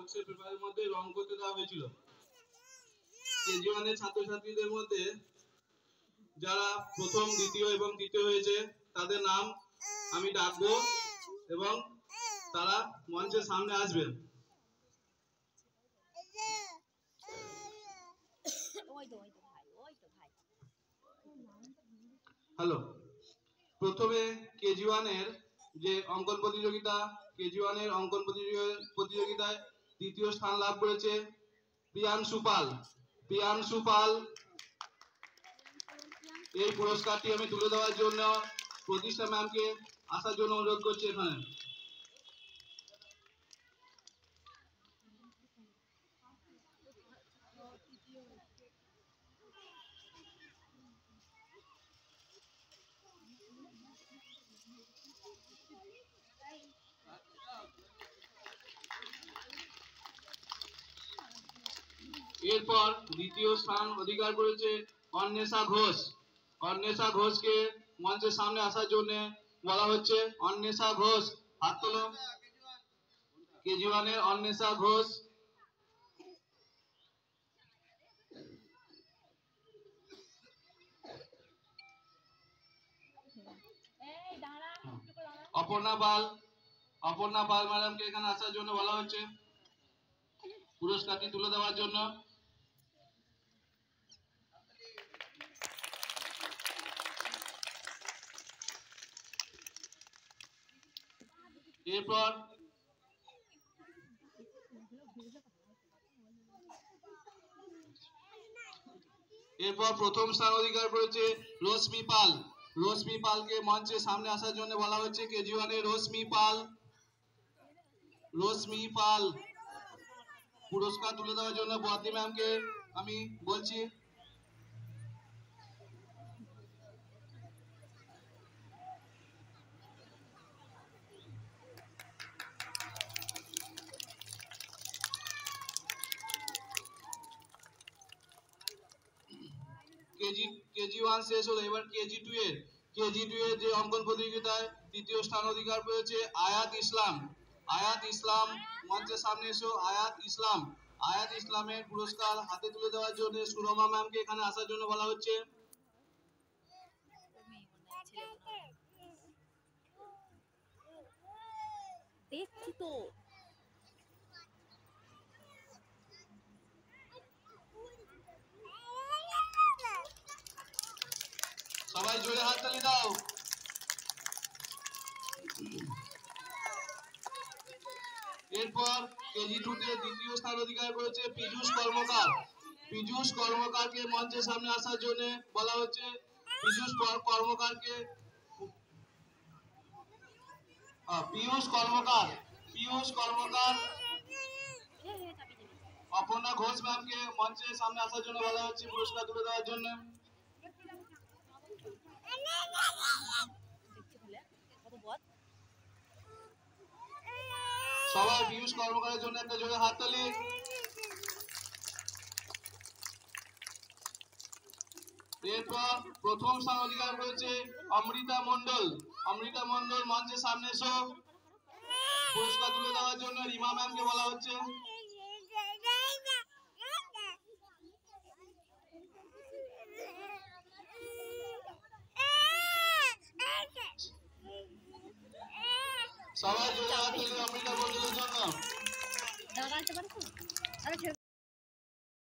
বক্সের পেপারের মধ্যে রং করতে দেওয়া হয়েছিল। কেজি ওয়ানের ছাত্রছাত্রীদের মধ্যে যারা প্রথম, দ্বিতীয় এবং তৃতীয় হয়েছে তাদের নাম আমি ডাকবো এবং তারা মঞ্চের সামনে আসবেন। হ্যালো, প্রথমে কেজি ওয়ানের যে অঙ্কন প্রতিযোগিতা, কেজি ওয়ানের অঙ্কন প্রতিযোগিতায় দ্বিতীয় স্থান লাভ করেছে প্রিয়াংশু পাল। প্রিয়াংশু পাল এই পুরস্কারটি আমি তুলে দেওয়ার জন্য প্রতিষ্ঠা ম্যামকে আসার জন্য অনুরোধ করছি এখানে। এরপর দ্বিতীয় স্থান অধিকার করেছে অন্বেষা ঘোষ। অন্বেষা ঘোষকে মঞ্চের সামনে আসার জন্য বলা হচ্ছে। অন্বেষা ঘোষ, হাত তোলো। কেজি ওয়ানের অন্বেষা ঘোষ। অপর্ণা পাল, অপর্ণা পাল ম্যাডামকে এখানে আসার জন্য বলা হচ্ছে পুরস্কারটি তুলে দেওয়ার জন্য। এরপর প্রথম স্থান অধিকার করেছে রশ্মি পাল। রশ্মি পালকে মঞ্চের সামনে আসার জন্য বলা হচ্ছে। কেজি ওয়ানে রশ্মি পাল। রশ্মি পাল পুরস্কার তুলে দেওয়ার জন্য বদ্রি ম্যামকে আমি বলছি। কেজি ওয়ান শেষ হলো, এবার কেজি টু এর যে অঙ্কন প্রতিযোগিতায় তৃতীয় স্থান অধিকার করেছে আয়াত ইসলাম। আয়াত ইসলাম মঞ্চের সামনে এসো। আয়াত ইসলাম, আয়াত ইসলামের পুরস্কার হাতে তুলে দেওয়ার জন্য সুরমা ম্যামকে এখানে আসার জন্য বলা হচ্ছে। দেখছি তো সবাই জোরে হাততালি দাও। এরপর কেজি টু তে দ্বিতীয় স্থান অধিকার করেছে পীযূষ কর্মকার। পীযূষ কর্মকারকে মঞ্চের সামনে আসার জন্য বলা হচ্ছে। পীযূষ কর্মকারকে পীযূষ কর্মকার অপর্ণা ঘোষ ম্যামকে মঞ্চের সামনে আসার জন্য বলা হচ্ছে পুরস্কার তুলে দেওয়ার জন্য। সবাই পীযূষ কর্মকারের জন্য একটা জোরে হাততালি। এরপর প্রথম স্থান অধিকার করেছে অমৃতা মণ্ডল। অমৃতা মণ্ডল মঞ্চের সামনে এসো। পুরস্কার তুলে দেওয়ার জন্য রিমা ম্যামকে বলা হচ্ছে। সবাই জোরে হাততালি অমৃতা মণ্ডলের জন্য।